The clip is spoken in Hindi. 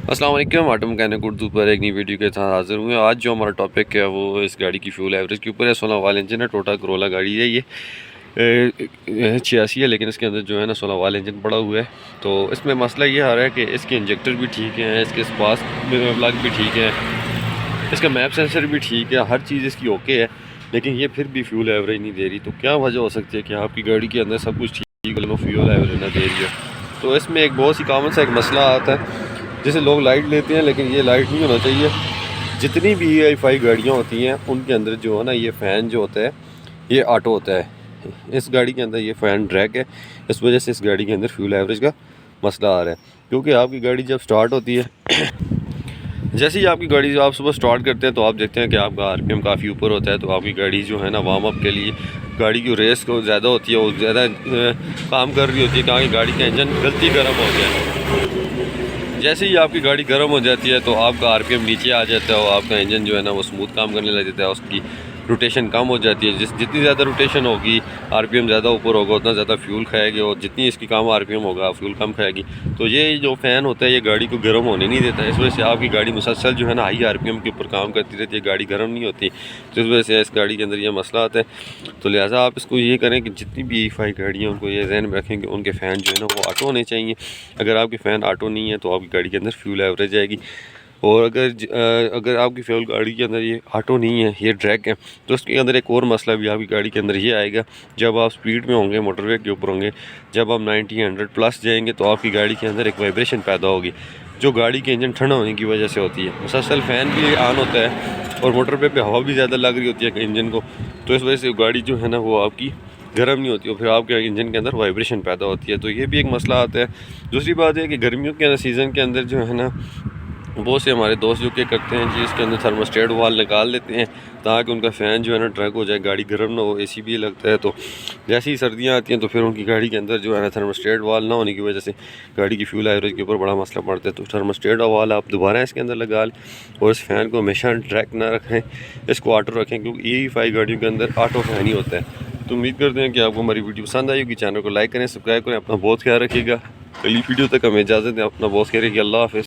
अस्सलाम वालेकुम। ऑटो मैकेनिक उर्दू पर एक नई वीडियो के साथ हाजिर हुए। आज जो हमारा टॉपिक है वो इस गाड़ी की फ्यूल एवरेज के ऊपर है। 16 वाल इंजन है, टोटा करोला गाड़ी है ये। 86 है, लेकिन इसके अंदर जो है ना 16 वाल इंजन पड़ा हुआ है। तो इसमें मसला ये आ रहा है कि इसके इंजेक्टर भी ठीक हैं, इसके स्पार्क प्लग भी ठीक है, इसका मैप सेंसर भी ठीक है, हर चीज़ इसकी ओके है, लेकिन ये फिर भी फ्यूल एवरेज नहीं दे रही। तो क्या वजह हो सकती है कि आपकी गाड़ी के अंदर सब कुछ ठीक है, फ्यूल एवरेज ना दे रही है? तो इसमें एक बहुत सी कॉमन सा एक मसला आता है, जैसे लोग लाइट लेते हैं, लेकिन ये लाइट नहीं होना चाहिए। जितनी भी EI5 गाड़ियाँ होती हैं उनके अंदर जो है ना ये फ़ैन जो होता है ये ऑटो होता है। इस गाड़ी के अंदर ये फ़ैन ड्रैग है, इस वजह से इस गाड़ी के अंदर फ्यूल एवरेज का मसला आ रहा है। क्योंकि आपकी गाड़ी जब स्टार्ट होती है जैसे ही आपकी गाड़ी आप सुबह स्टार्ट करते हैं तो आप देखते हैं कि आपका RPM काफ़ी ऊपर होता है। तो आपकी गाड़ी जो है ना वार्म अप के लिए गाड़ी की रेस को ज़्यादा होती है, वो ज़्यादा काम कर रही होती है, क्योंकि गाड़ी का इंजन गलती गर्म हो गया। जैसे ही आपकी गाड़ी गर्म हो जाती है तो आपका RPM नीचे आ जाता है और आपका इंजन जो है ना वो स्मूथ काम करने लग जाता है, उसकी रोटेशन कम हो जाती है। जितनी ज़्यादा रोटेशन होगी RPM ज़्यादा ऊपर होगा, उतना ज़्यादा फ्यूल खाएगी, और जितनी इसकी कम RPM होगा फ्यूल कम खाएगी। तो ये जो फ़ैन होता है ये गाड़ी को गर्म होने नहीं देता है। इस वजह से आपकी गाड़ी मुसलसल जो है ना हाई RPM के ऊपर काम करती रहती है, गाड़ी गर्म नहीं होती। तो इस वजह से इस गाड़ी के अंदर ये मसला आता है। तो लिहाजा आप इसको ये करें कि जितनी भी EI5 गाड़ियाँ उनको ये ज़हन में रखें कि उनके फ़ैन जो है ना वो ऑटो होने चाहिए। अगर आपके फ़ैन ऑटो नहीं है तो आपकी गाड़ी के अंदर फ्यूल एवरेज आएगी। और अगर आपकी फ्यूल गाड़ी के अंदर ये ऑटो नहीं है, ये ड्रैग है, तो उसके अंदर एक और मसला भी आपकी गाड़ी के अंदर ये आएगा। जब आप स्पीड में होंगे, मोटरवे के ऊपर होंगे, जब आप 90-100 प्लस जाएंगे तो आपकी गाड़ी के अंदर एक वाइब्रेशन पैदा होगी, जो गाड़ी के इंजन ठंडा होने की वजह से होती है। मुसलसल फ़ैन भी ऑन होता है और मोटरवे पे हवा भी ज़्यादा लग रही होती है इंजन को, तो इस वजह से गाड़ी जो है ना वो आपकी गर्म नहीं होती और फिर आपके इंजन के अंदर वाइब्रेशन पैदा होती है। तो ये भी एक मसला आता है। दूसरी बात है कि गर्मियों के सीज़न के अंदर जो है ना बहुत से हमारे दोस्त जो क्या करते हैं जी, इसके अंदर थर्मोस्टेट वाल निकाल लेते हैं ताकि उनका फ़ैन जो है ना ड्रैग हो जाए, गाड़ी गर्म ना हो। AC भी लगता है, तो जैसे ही सर्दियाँ आती हैं तो फिर उनकी गाड़ी के अंदर जो है ना थर्मोस्टेट वाल ना होने की वजह से गाड़ी की फ्यूल एवरेज के ऊपर बड़ा मसला पड़ता है। तो थर्मोस्टेट वाल आप दोबारा इसके अंदर लगा लें और इस फ़ैन को हमेशा ड्रैग ना रखें, इसको ऑटो रखें, क्योंकि EI5 गाड़ियों के अंदर ऑटो फ़ैन ही होता है। तो उम्मीद करते हैं कि आपको हमारी वीडियो पसंद आई होगी। चैनल को लाइक करें, सब्सक्राइब करें, अपना बहुत ख्याल रखिएगा। अगली वीडियो तक हमें इजाज़त दें, अपना बहुत ख्याल रखिए। अल्लाह हाफ़िज़।